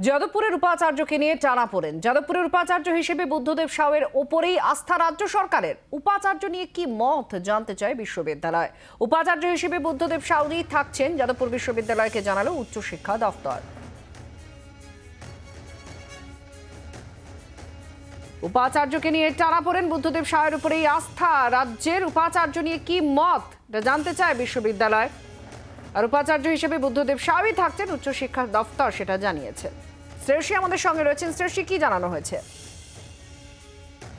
যাদবপুরের উপাচার্যকে নিয়ে টানাপোড়েন। যাদবপুরের উপাচার্য হিসেবে বুদ্ধদেব সাউয়ের ওপরেই আস্থা রাজ্য সরকারের। উপাচার্য নিয়ে কি মত জানতে চায় বিশ্ববিদ্যালয়। উপাচার্য হিসেবে বুদ্ধদেব সাউই থাকছেন, যাদবপুর বিশ্ববিদ্যালয়কে জানালো উচ্চশিক্ষা দফতর। উপাচার্যকে নিয়ে টানাপোড়েন, বুদ্ধদেব সাউয়ের উপরেই আস্থা রাজ্যের। উপাচার্য নিয়ে কি মত জানতে চায় বিশ্ববিদ্যালয়। আর উপাচার্য হিসেবে বুদ্ধদেব সাউই থাকছেন, উচ্চশিক্ষা দফতর সেটা জানিয়েছে। শ্রেয়সী আমাদের সঙ্গে রয়েছেন। শ্রেয়সী, কি জানানো হয়েছে?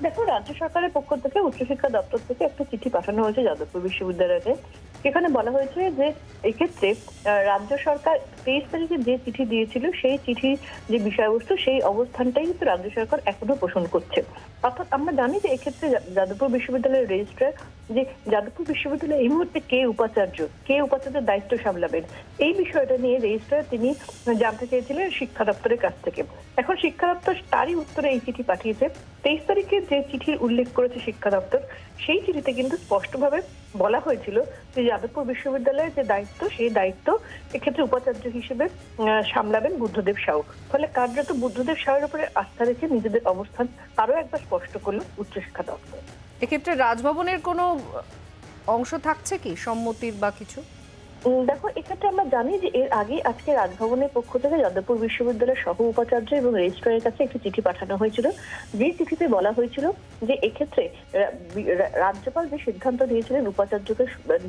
দেখো, রাজ্য সরকারের পক্ষ থেকে উচ্চশিক্ষা দপ্তর থেকে একটা চিঠি পাঠানো হয়েছে যাদবপুর বিশ্ববিদ্যালয়তে। সেখানে বলা হয়েছে যে এক্ষেত্রে রাজ্য সরকার 23 তারিখে যে চিঠি দিয়েছিল সেই চিঠির যে বিষয়বস্তু সেই অবস্থানটাই কিন্তু রাজ্য সরকার এখনো পোষণ করছে। অর্থাৎ আমরা জানি যে এক্ষেত্রে যাদবপুর বিশ্ববিদ্যালয়ের রেজিস্ট্রার যে যাদবপুর বিশ্ববিদ্যালয়ে এই মুহূর্তে কে উপাচার্যের দায়িত্ব সামলাবেন, এই বিষয়টা নিয়ে রেজিস্ট্রার তিনি জানতে চেয়েছিলেন শিক্ষা দপ্তরের কাছ থেকে। এখন শিক্ষা দপ্তর তারই উত্তরে এই চিঠি পাঠিয়েছে। 23 তারিখে যে চিঠির উল্লেখ করেছে শিক্ষা দপ্তর, সেই চিঠিতে কিন্তু স্পষ্টভাবে বলা হয়েছিল যে যাদবপুর বিশ্ববিদ্যালয়ের যে দায়িত্ব, সেই দায়িত্ব এক্ষেত্রে উপাচার্য হিসেবে সামলাবেন বুদ্ধদেব সাউ। ফলে কার্যত বুদ্ধদেব সাউয়ের উপরে আস্থা রেখে নিজেদের অবস্থান আরো একবার স্পষ্ট করলো উচ্চশিক্ষা দপ্তর। এক্ষেত্রে রাজভবনের কোনো অংশ থাকছে কি, সম্মতির বা কিছু? দেখো, এক্ষেত্রে আমরা জানি যে এর আগে আজকে রাজভবনের পক্ষ থেকে যাদবপুর বিশ্ববিদ্যালয়ের সহ উপাচার্য এবং রেজিস্ট্রারের কাছে একটি চিঠি পাঠানো হয়েছিল। যে চিঠিতে বলা হয়েছিল যে এক্ষেত্রে রাজ্যপাল যে সিদ্ধান্ত নিয়েছিলেন উপাচার্যকে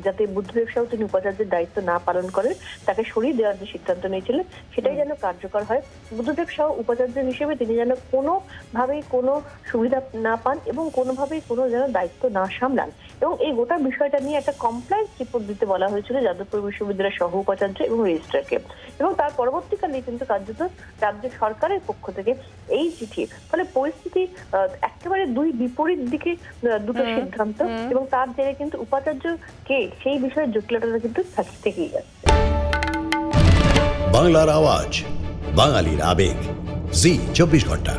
যাতে বুদ্ধদেব সাউ তিনি উপাচার্যের দায়িত্ব না পালন করেন, তাকে সরিয়ে দেওয়ার যে সিদ্ধান্ত নিয়েছিলেন সেটাই যেন কার্যকর হয়। বুদ্ধদেব সাউ উপাচার্য হিসেবে তিনি যেন কোনোভাবেই কোনো সুবিধা না পান এবং কোনোভাবেই কোনো যেন দায়িত্ব না সামলান, এবং এই গোটা বিষয়টা নিয়ে একটা কমপ্লায়েন্স রিপোর্ট দিতে বলা হয়েছিল যাদবপুর বিশ্ববিদ্যালয়ের সহ উপাচার্য এবং রেজিস্ট্রারকে। এবং তার পরবর্তীকালে কিন্তু কার্যত রাজ্য সরকারের পক্ষ থেকে এই চিঠি, ফলে পরিস্থিতি একেবারে দুই বিপরীত দিকে দুটো সিদ্ধান্ত, এবং তার জেরে কিন্তু উপাচার্য কে সেই বিষয়ে জটিলতা কিন্তু থেকেই যাচ্ছে। বাংলার আওয়াজ, বাঙালির আবেগ, জি 24 ঘন্টা।